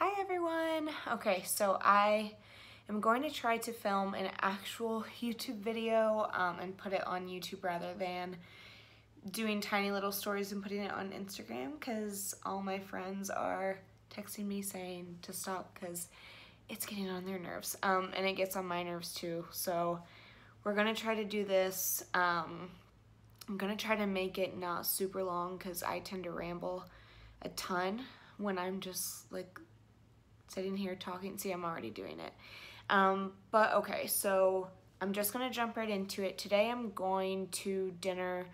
Hi everyone! Okay, so I am going to try to film an actual YouTube video and put it on YouTube rather than doing tiny little stories and putting it on Instagram because all my friends are texting me saying to stop because it's getting on their nerves and it gets on my nerves too. So we're gonna try to do this. I'm gonna try to make it not super long because I tend to ramble a ton when I'm just like sitting here talking. See, I'm already doing it. But okay, so I'm just gonna jump right into it. Today I'm going to dinner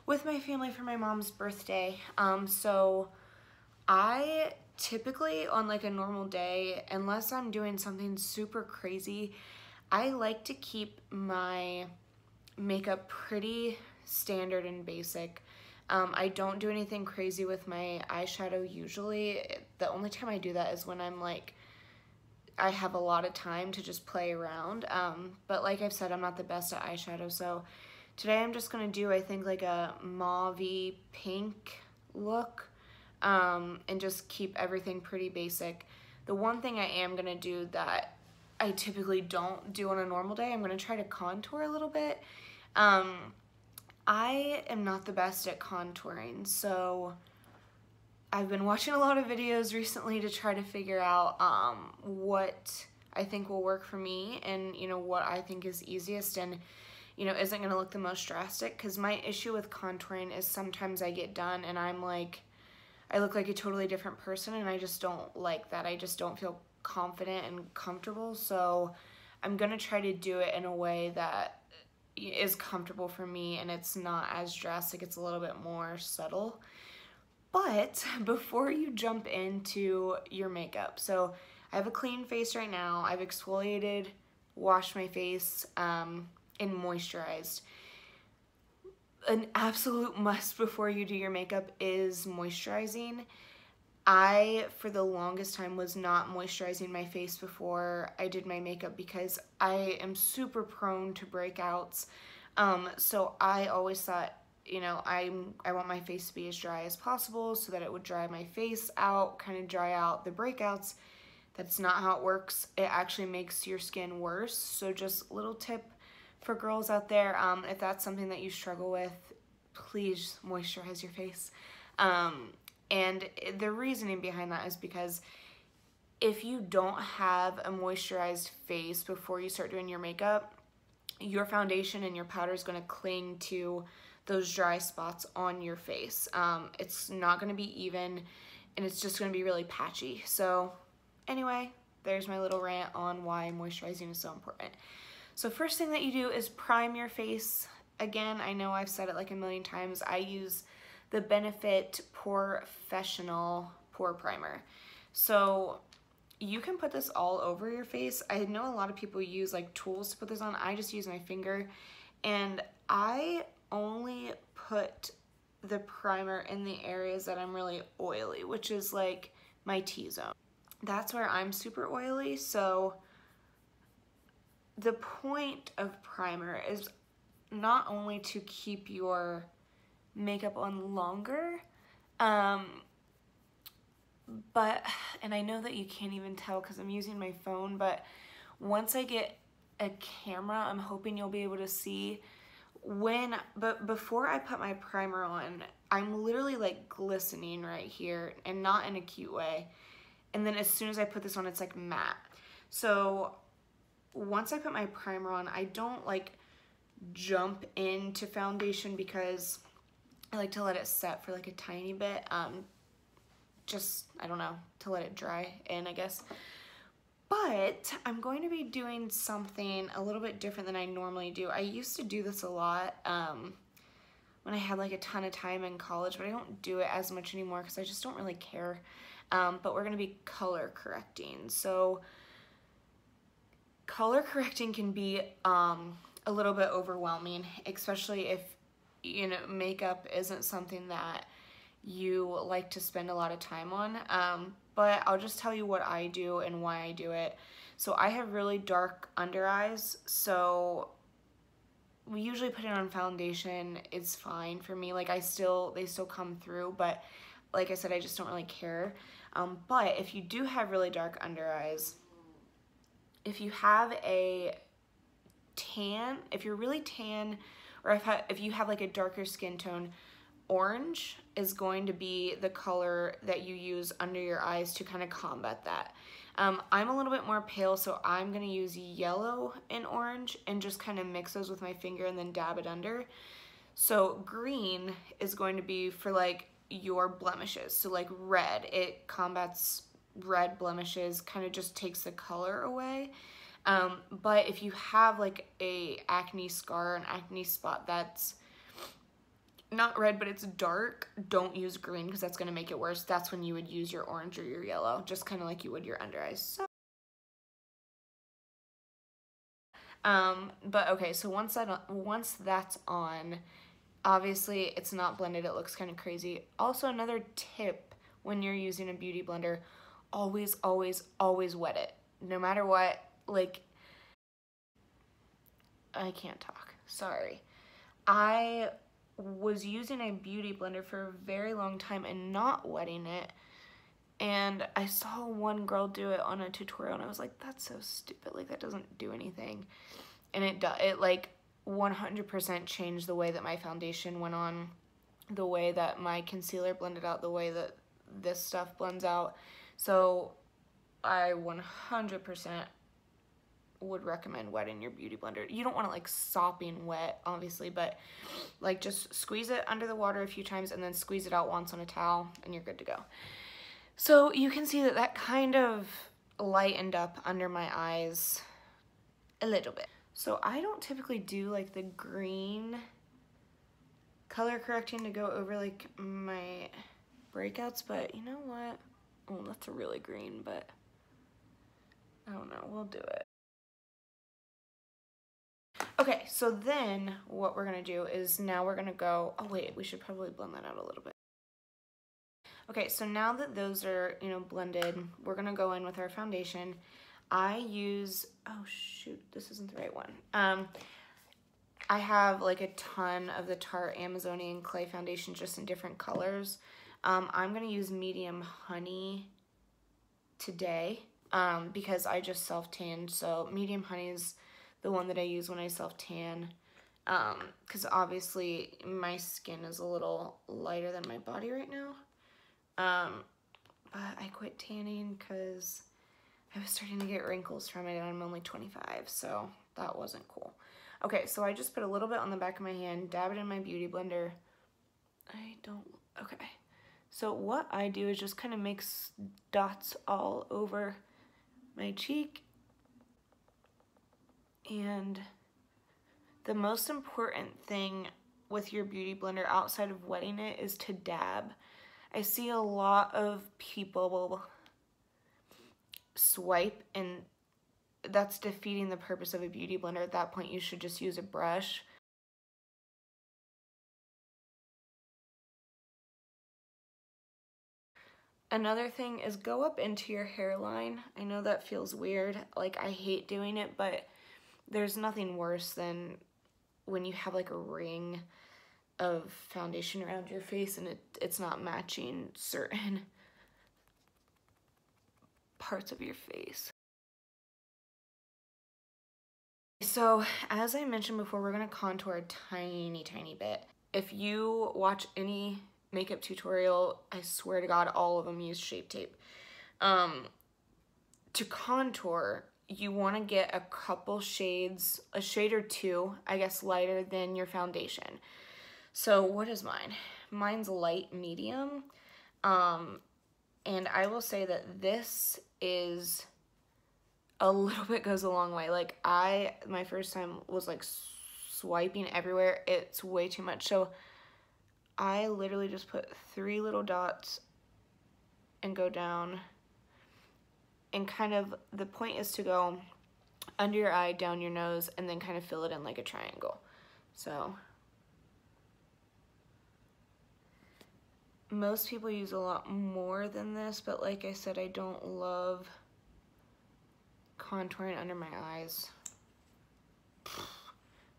with my family for my mom's birthday. So I typically on like a normal day, unless I'm doing something super crazy, I like to keep my makeup pretty standard and basic. I don't do anything crazy with my eyeshadow usually. The only time I do that is when I'm like, I have a lot of time to just play around. But like I've said, I'm not the best at eyeshadow. So today I'm just gonna do, I think, like a mauve pink look and just keep everything pretty basic. The one thing I am gonna do that I typically don't do on a normal day, I'm gonna try to contour a little bit. I am not the best at contouring, so I've been watching a lot of videos recently to try to figure out what I think will work for me and, you know, what I think is easiest and, you know, isn't going to look the most drastic, because my issue with contouring is sometimes I get done and I'm like, I look like a totally different person, and I just don't like that. I just don't feel confident and comfortable, so I'm going to try to do it in a way that is comfortable for me and it's not as drastic. It's a little bit more subtle. But before you jump into your makeup, so I have a clean face right now. I've exfoliated, washed my face, and moisturized. An absolute must before you do your makeup is moisturizing. I, for the longest time, was not moisturizing my face before I did my makeup because I am super prone to breakouts. So I always thought, you know, I want my face to be as dry as possible so that it would dry my face out, kind of dry out the breakouts. That's not how it works. It actually makes your skin worse. So just a little tip for girls out there, if that's something that you struggle with, please moisturize your face. And the reasoning behind that is because if you don't have a moisturized face before you start doing your makeup, your foundation and your powder is going to cling to those dry spots on your face. It's not going to be even, and it's just going to be really patchy. So anyway, there's my little rant on why moisturizing is so important. So first thing that you do is prime your face. Again, I know I've said it like a million times. I use the Benefit Porefessional Pore Primer. So you can put this all over your face. I know a lot of people use like tools to put this on. I just use my finger, and I only put the primer in the areas that I'm really oily, which is like my T-zone. That's where I'm super oily. So the point of primer is not only to keep your makeup on longer, but, and I know that you can't even tell because I'm using my phone, but once I get a camera, I'm hoping you'll be able to see but before I put my primer on, I'm literally like glistening right here, and not in a cute way. And then as soon as I put this on, it's like matte. So once I put my primer on, I don't like jump into foundation because I like to let it set for like a tiny bit, just, I don't know, to let it dry in, I guess. But I'm going to be doing something a little bit different than I normally do. I used to do this a lot when I had like a ton of time in college, but I don't do it as much anymore because I just don't really care. But we're going to be color correcting. So color correcting can be a little bit overwhelming, especially if, you know, makeup isn't something that you like to spend a lot of time on. But I'll just tell you what I do and why I do it. So I have really dark under eyes, so we usually put it on foundation. It's fine for me. Like they still come through, but like I said, I just don't really care. But if you do have really dark under eyes, if you have a tan, if you're really tan, or if you have like a darker skin tone, orange is going to be the color that you use under your eyes to kind of combat that. I'm a little bit more pale, so I'm going to use yellow and orange and just kind of mix those with my finger and then dab it under. So green is going to be for like your blemishes. So like red, it combats red blemishes, kind of just takes the color away. But if you have like a acne scar, an acne spot that's not red, but it's dark, don't use green because that's going to make it worse. That's when you would use your orange or your yellow, just kind of like you would your under eyes. So, but okay, so once that's on, obviously it's not blended, it looks kind of crazy. Also, another tip when you're using a beauty blender, always, always, always wet it. No matter what, like, I can't talk, sorry. I was using a beauty blender for a very long time and not wetting it, and I saw one girl do it on a tutorial and I was like, that's so stupid, like that doesn't do anything. And it like 100% changed the way that my foundation went on, the way that my concealer blended out, the way that this stuff blends out. So I 100% would recommend wetting your beauty blender. You don't want it like sopping wet, obviously, but like just squeeze it under the water a few times and then squeeze it out once on a towel and you're good to go. So you can see that that kind of lightened up under my eyes a little bit. So I don't typically do like the green color correcting to go over like my breakouts, but you know what? Oh, that's a really green, but I don't know, we'll do it. Okay, so then what we're gonna do is now we're gonna go, oh wait, we should probably blend that out a little bit. Okay, so now that those are, you know, blended, we're gonna go in with our foundation. I use, oh shoot, this isn't the right one. I have like a ton of the Tarte Amazonian Clay Foundation just in different colors. I'm gonna use medium honey today because I just self-tanned, so medium honey is the one that I use when I self-tan, because obviously my skin is a little lighter than my body right now, but I quit tanning because I was starting to get wrinkles from it and I'm only 25, so that wasn't cool. Okay, so I just put a little bit on the back of my hand, dab it in my beauty blender. Okay. So what I do is just kind of mix dots all over my cheek. And the most important thing with your beauty blender outside of wetting it is to dab. I see a lot of people swipe and that's defeating the purpose of a beauty blender. At that point, you should just use a brush. Another thing is go up into your hairline. I know that feels weird, like I hate doing it, but there's nothing worse than when you have like a ring of foundation around your face and it's not matching certain parts of your face. So as I mentioned before, we're gonna contour a tiny, tiny bit. If you watch any makeup tutorial, I swear to God, all of them use Shape Tape. To contour, you want to get a couple shades, a shade or two, I guess, lighter than your foundation. So what is mine? Mine's light medium. And I will say that this is a little bit goes a long way. Like my first time was like swiping everywhere. It's way too much. So I literally just put 3 little dots and go down. And kind of, the point is to go under your eye, down your nose, and then kind of fill it in like a triangle. So most people use a lot more than this, but like I said, I don't love contouring under my eyes.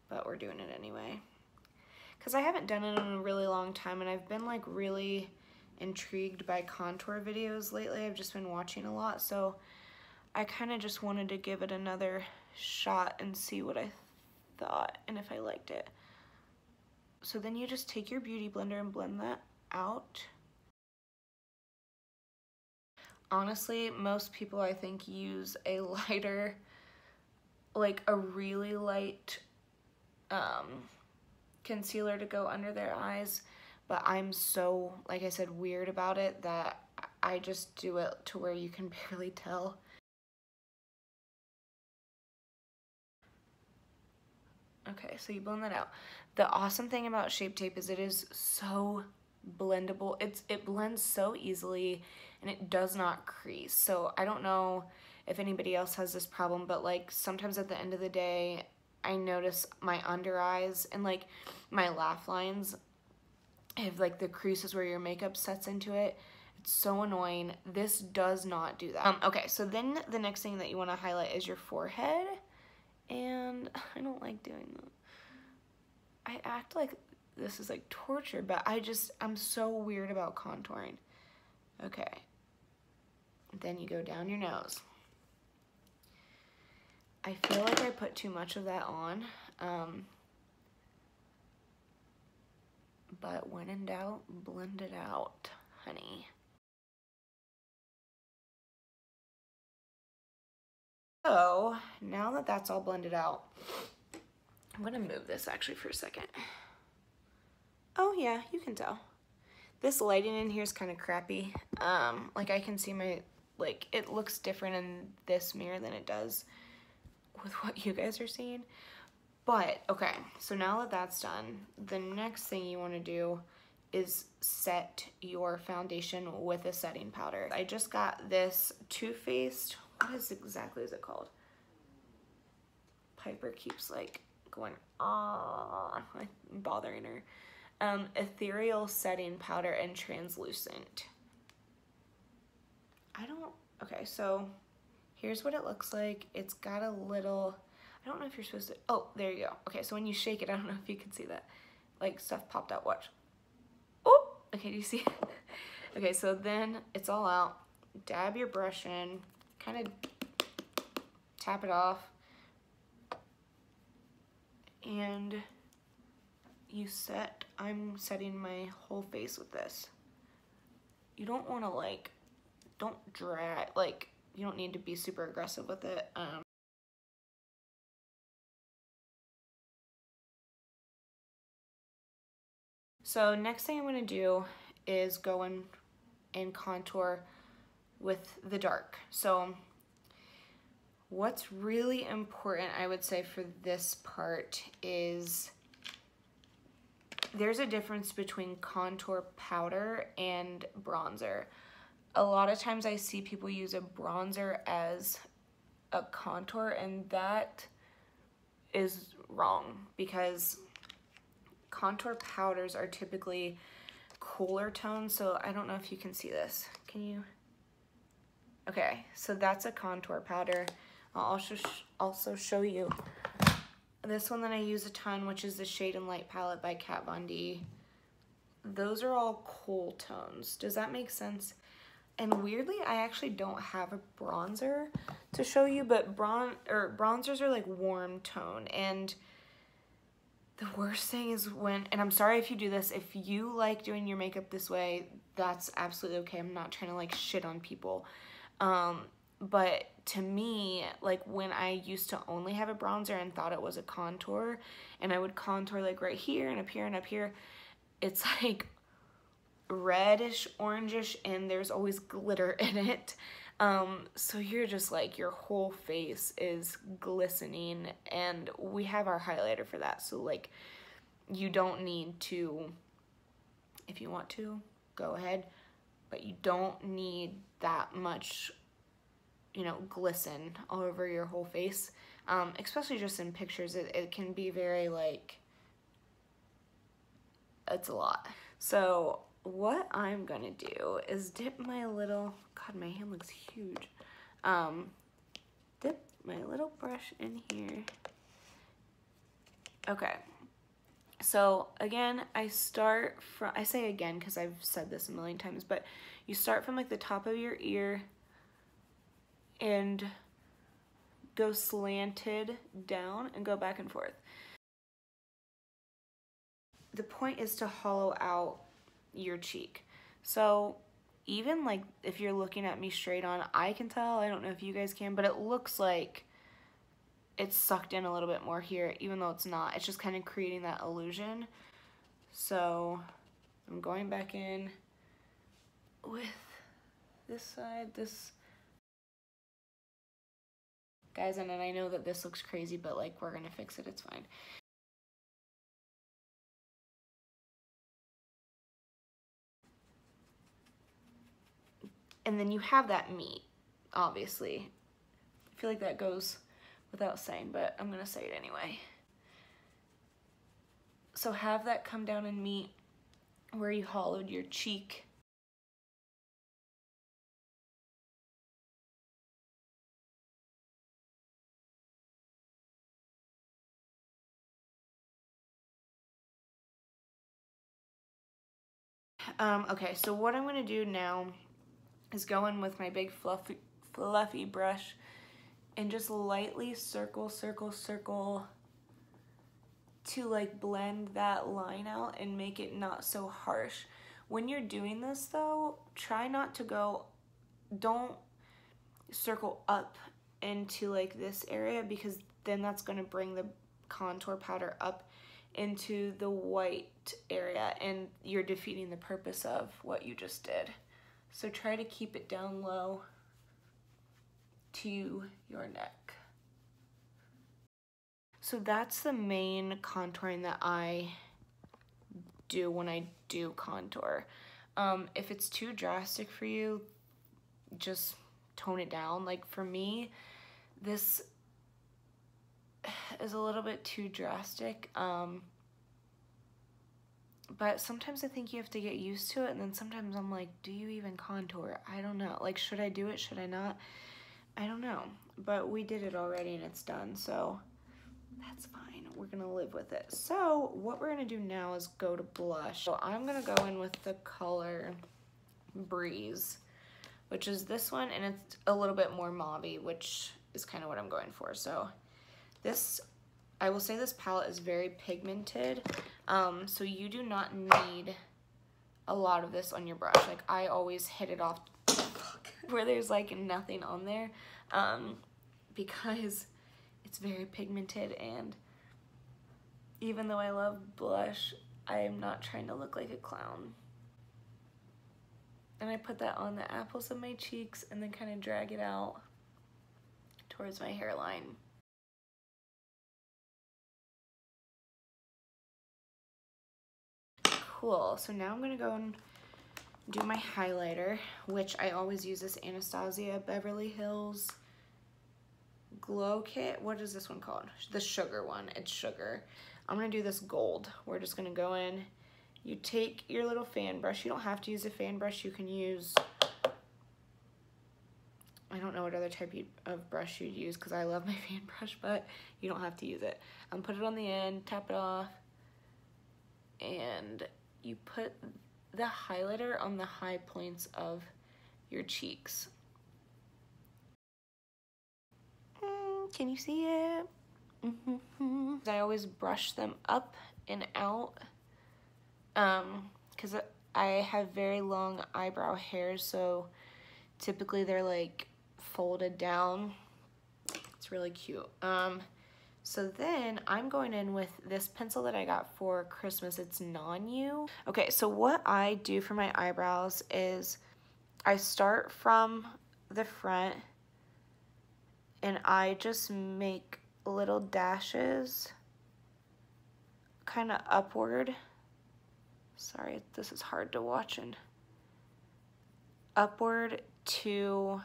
But we're doing it anyway. Because I haven't done it in a really long time, and I've been like really intrigued by contour videos lately. I've just been watching a lot, so I kind of just wanted to give it another shot and see what I thought and if I liked it. So then you just take your beauty blender and blend that out. Honestly, most people I think use a lighter, like a really light concealer to go under their eyes, but I'm so, like I said, weird about it that I just do it to where you can barely tell. Okay, so you blend that out. The awesome thing about Shape Tape is it is so blendable. It blends so easily and it does not crease. So I don't know if anybody else has this problem, but like sometimes at the end of the day, I notice my under eyes and like my laugh lines have like the creases where your makeup sets into it. It's so annoying. This does not do that. Okay, so then the next thing that you want to highlight is your forehead. And I don't like doing that. I act like this is like torture, but I'm so weird about contouring. Okay. Then you go down your nose. I feel like I put too much of that on. But when in doubt, blend it out, honey. So now that that's all blended out, I'm gonna move this actually for a second. Oh yeah, you can tell. This lighting in here is kind of crappy. Like I can see like it looks different in this mirror than it does with what you guys are seeing. But okay, so now that that's done, the next thing you want to do is set your foundation with a setting powder. I just got this TooFaced, what is it called? Piper keeps like going, ah, bothering her. Ethereal setting powder and translucent. Okay, so here's what it looks like. It's got a little, I don't know if you're supposed to, oh, there you go. Okay, so when you shake it, I don't know if you can see that. Like stuff popped out, watch. Oh, okay, do you see? Okay, so then it's all out. Dab your brush in, kind of tap it off. And I'm setting my whole face with this. You don't want to like, don't drag, like, you don't need to be super aggressive with it. So next thing I'm going to do is go in and contour with the dark. So what's really important, I would say, for this part is there's a difference between contour powder and bronzer. A lot of times I see people use a bronzer as a contour, and that is wrong because contour powders are typically cooler tones. So I don't know if you can see this. Can you? Okay, so that's a contour powder. I'll also show you this one that I use a ton, which is the Shade and Light palette by Kat Von D. Those are all cool tones. Does that make sense? And weirdly, I actually don't have a bronzer to show you, but bronzers are like warm tone. And the worst thing is when, and I'm sorry if you do this, if you like doing your makeup this way, that's absolutely okay. I'm not trying to like shit on people. But to me, like when I used to only have a bronzer and thought it was a contour, and I would contour like right here and up here and up here, it's like reddish, orangish, and there's always glitter in it. So you're just like, your whole face is glistening, and we have our highlighter for that. So like, you don't need to, if you want to, go ahead, but you don't need that much, you know, glisten all over your whole face. Especially just in pictures, it can be very like, it's a lot. So what I'm gonna do is dip my little, God, my hand looks huge. Dip my little brush in here. Okay, So again, I start from, I say again because I've said this a million times, but you start from like the top of your ear and go slanted down and go back and forth. The point is to hollow out your cheek. So even like if you're looking at me straight on, I can tell, I don't know if you guys can, but it looks like it's sucked in a little bit more here, even though it's not. It's just kind of creating that illusion. So I'm going back in with this side, this. Guys, and then I know that this looks crazy, but like we're gonna fix it, it's fine. And then you have that meat, obviously. I feel like that goes without saying, but I'm gonna say it anyway. So have that come down and meet where you hollowed your cheek. Okay, so what I'm gonna do now is go in with my big fluffy brush and just lightly circle, circle, circle to like blend that line out and make it not so harsh. When you're doing this though, try not to go, don't circle up into like this area, because then that's gonna bring the contour powder up into the white area and you're defeating the purpose of what you just did. So try to keep it down low to your neck. So that's the main contouring that I do when I do contour. If it's too drastic for you, just tone it down. Like for me, this is a little bit too drastic. But sometimes I think you have to get used to it, and then sometimes I'm like, do you even contour? I don't know. Like, should I do it? Should I not? I don't know. But we did it already and it's done, so that's fine. We're gonna live with it. So what we're gonna do now is go to blush. So I'm gonna go in with the color Breeze, which is this one, and it's a little bit more mauve-y, which is kind of what I'm going for. So this, I will say this palette is very pigmented, so you do not need a lot of this on your brush. Like I always hit it off where there's like nothing on there, because it's very pigmented, and even though I love blush, I am not trying to look like a clown. And I put that on the apples of my cheeks and then kind of drag it out towards my hairline. Cool, so now I'm gonna go and do my highlighter, which I always use this Anastasia Beverly Hills Glow Kit. What is this one called? The sugar one, it's sugar. I'm gonna do this gold. We're just gonna go in. You take your little fan brush. You don't have to use a fan brush. You can use, I don't know what other type of brush you'd use because I love my fan brush, but you don't have to use it. Put it on the end, tap it off, and you put the highlighter on the high points of your cheeks. Can you see it? I always brush them up and out because I have very long eyebrow hairs, so typically they're like folded down. It's really cute. So then I'm going in with this pencil that I got for Christmas. It's Non-You. Okay, so what I do for my eyebrows is I start from the front and I just make little dashes kind of upward. Sorry, this is hard to watch, and upward to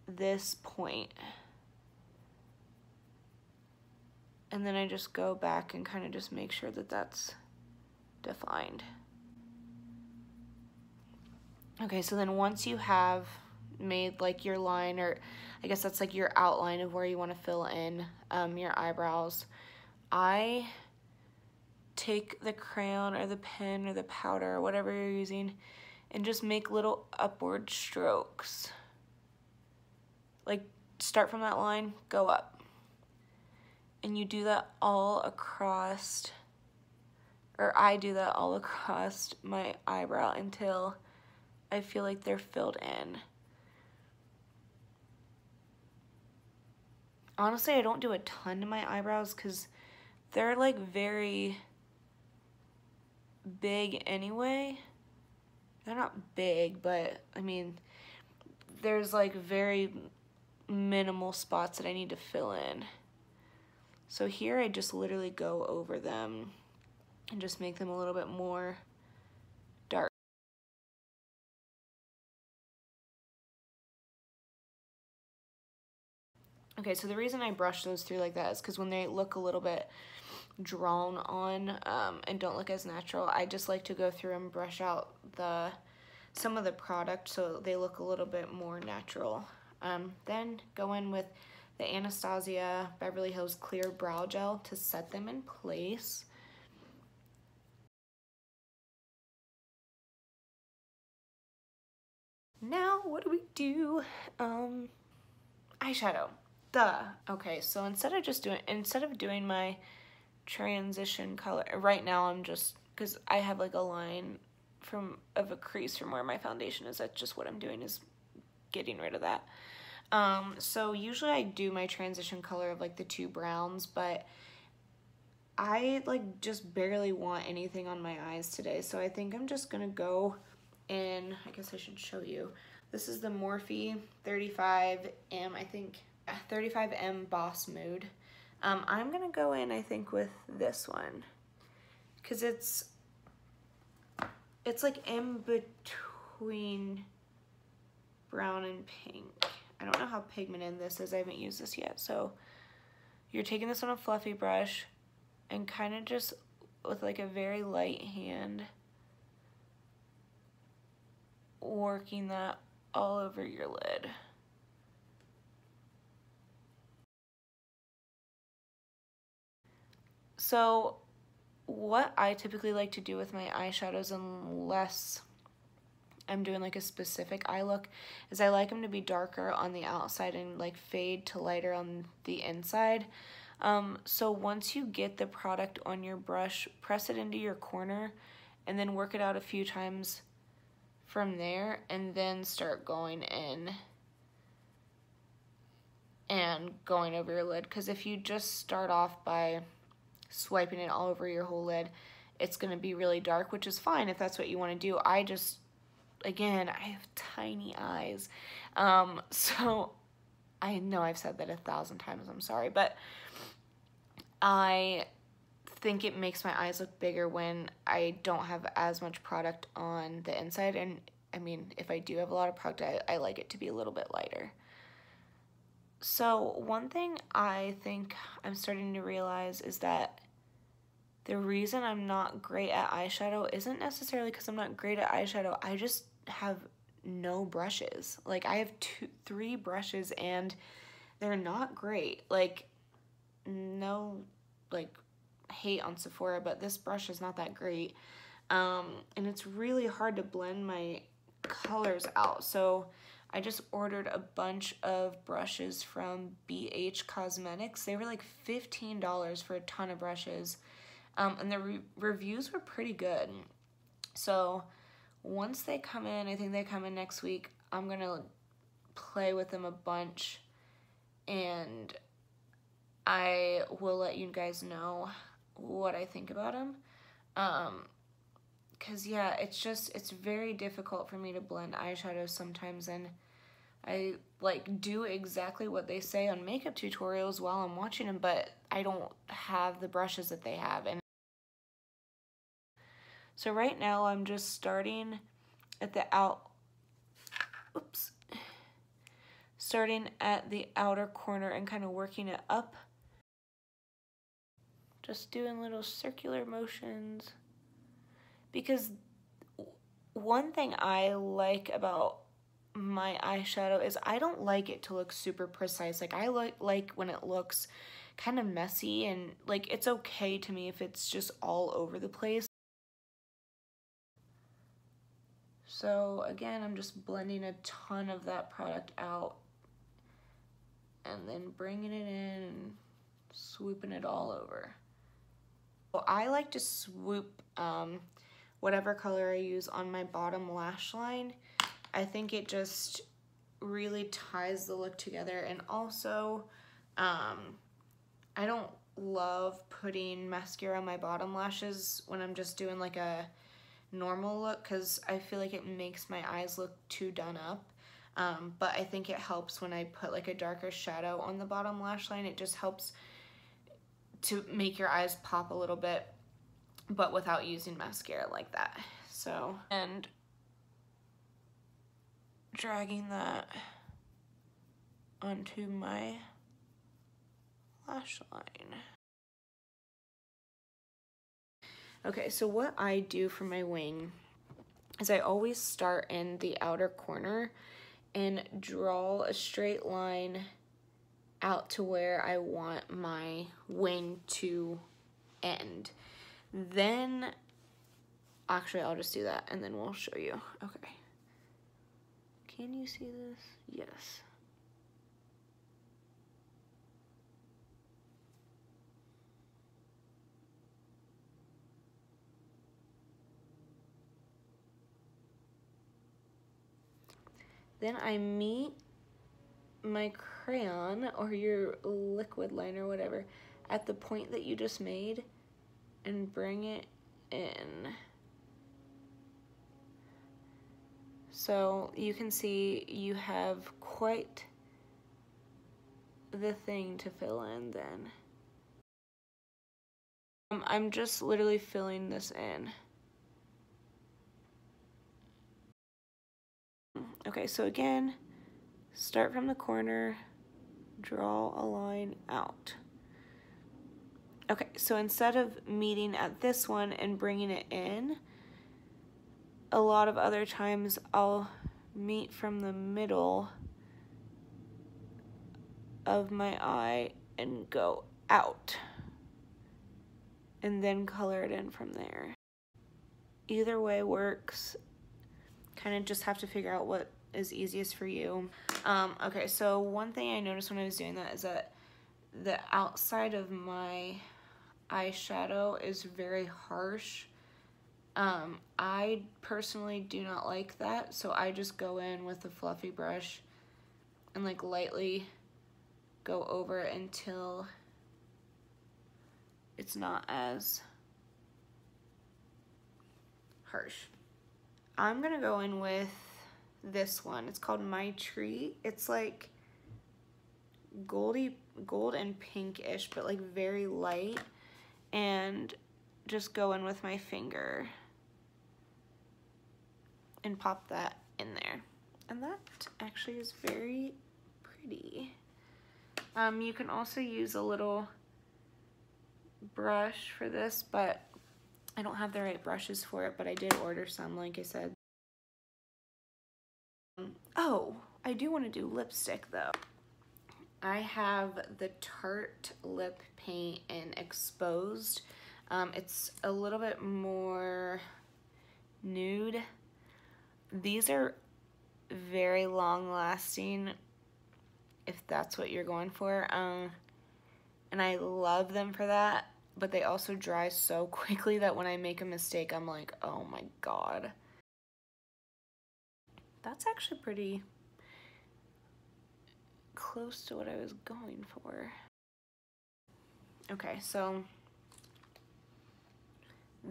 this point. And then I just go back and kind of just make sure that that's defined. Okay, so then once you have made like your line, or I guess that's like your outline of where you want to fill in your eyebrows, I take the crayon or the pen or the powder or whatever you're using and just make little upward strokes. Like, start from that line, go up. And you do that all across, or I do that all across my eyebrow until I feel like they're filled in. Honestly, I don't do a ton to my eyebrows because they're like very big anyway. They're not big, but I mean, there's like very minimal spots that I need to fill in. So here I just literally go over them and just make them a little bit more dark. Okay, so the reason I brush those through like that is because when they look a little bit drawn on and don't look as natural, I just like to go through and brush out some of the product so they look a little bit more natural. Then go in with the Anastasia Beverly Hills Clear Brow Gel to set them in place. Now, what do we do? Eyeshadow. Duh. Okay, so instead of doing my transition color, right now I'm just, because I have like a line of a crease from where my foundation is, that's just what I'm doing, is getting rid of that. So usually I do my transition color of like the two browns, but I like just barely want anything on my eyes today, so I think I'm just gonna go in, I guess I should show you. This is the Morphe 35M, I think, 35M Boss Mood. I'm gonna go in, I think, with this one, because it's like in between brown and pink. I don't know how pigmented this is, I haven't used this yet. So you're taking this on a fluffy brush and kind of just with like a very light hand working that all over your lid. So what I typically like to do with my eyeshadows, unless I'm doing like a specific eye look, is I like them to be darker on the outside and like fade to lighter on the inside. So once you get the product on your brush, press it into your corner and then work it out a few times from there, and then start going in and going over your lid. Because if you just start off by swiping it all over your whole lid, it's going to be really dark, which is fine if that's what you want to do. Again, I have tiny eyes, so I know I've said that 1,000 times, I'm sorry, but I think it makes my eyes look bigger when I don't have as much product on the inside, and I mean, if I do have a lot of product, I like it to be a little bit lighter. So one thing I think I'm starting to realize is that the reason I'm not great at eyeshadow isn't necessarily because I'm not great at eyeshadow. I just have no brushes. Like, I have 3 brushes and they're not great. Like, no, like, hate on Sephora, but this brush is not that great. And it's really hard to blend my colors out. So I just ordered a bunch of brushes from BH Cosmetics. They were like $15 for a ton of brushes. And the reviews were pretty good. So once they come in, I think they come in next week, I'm going to play with them a bunch. And I will let you guys know what I think about them. Because, yeah, it's very difficult for me to blend eyeshadows sometimes. And I, like, do exactly what they say on makeup tutorials while I'm watching them, but I don't have the brushes that they have. And so right now I'm just starting at the outer corner and kind of working it up. Just doing little circular motions. Because one thing I like about my eyeshadow is I don't like it to look super precise. Like, I like when it looks kind of messy, and like it's okay to me if it's just all over the place. So again, I'm just blending a ton of that product out and then bringing it in and swooping it all over. So I like to swoop whatever color I use on my bottom lash line. I think it just really ties the look together, and also I don't love putting mascara on my bottom lashes when I'm just doing like a normal look, because I feel like it makes my eyes look too done up. But I think it helps when I put like a darker shadow on the bottom lash line. It just helps to make your eyes pop a little bit, but without using mascara like that. So, and dragging that onto my lash line. Okay, so what I do for my wing is I always start in the outer corner and draw a straight line out to where I want my wing to end. Then, actually I'll just do that and then we'll show you. Okay. Can you see this? Yes. Then I meet my crayon or your liquid liner, whatever, at the point that you just made and bring it in. So you can see you have quite the thing to fill in then. I'm just literally filling this in. Okay, so again, start from the corner, draw a line out. Okay, so instead of meeting at this one and bringing it in, a lot of other times I'll meet from the middle of my eye and go out, and then color it in from there. Either way works. Kind of just have to figure out what is easiest for you. Okay, so one thing I noticed when I was doing that is that the outside of my eyeshadow is very harsh. I personally do not like that, so I just go in with a fluffy brush and like lightly go over it until it's not as harsh. I'm gonna go in with this one. It's called My Treat. It's like gold and pinkish, but like very light, and just go in with my finger and pop that in there. And that actually is very pretty. You can also use a little brush for this, but I don't have the right brushes for it, but I did order some, like I said. Oh, I do want to do lipstick though. I have the Tarte lip paint in Exposed. It's a little bit more nude. These are very long lasting, if that's what you're going for. And I love them for that, but they also dry so quickly that when I make a mistake, I'm like, oh my god. That's actually pretty close to what I was going for. Okay, so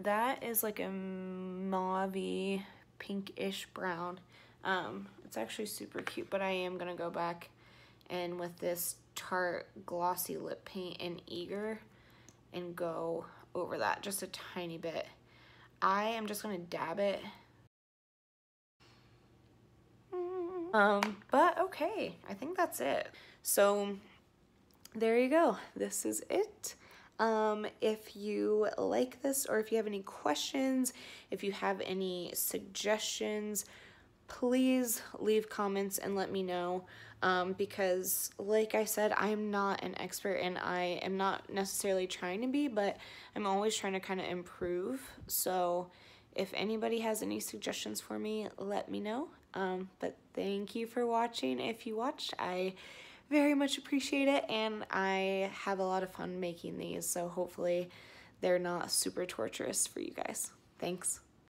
that is like a mauve pinkish brown. It's actually super cute, but I am gonna go back and with this Tarte glossy lip paint in Eager and go over that just a tiny bit. I am just gonna dab it. But okay, I think that's it. So there you go. This is it. If you like this, or if you have any questions, if you have any suggestions, please leave comments and let me know. because like I said, I am not an expert and I am not necessarily trying to be, but I'm always trying to kind of improve. So if anybody has any suggestions for me, let me know. But thank you for watching. If you watched, I very much appreciate it, and I have a lot of fun making these, so hopefully they're not super torturous for you guys. Thanks.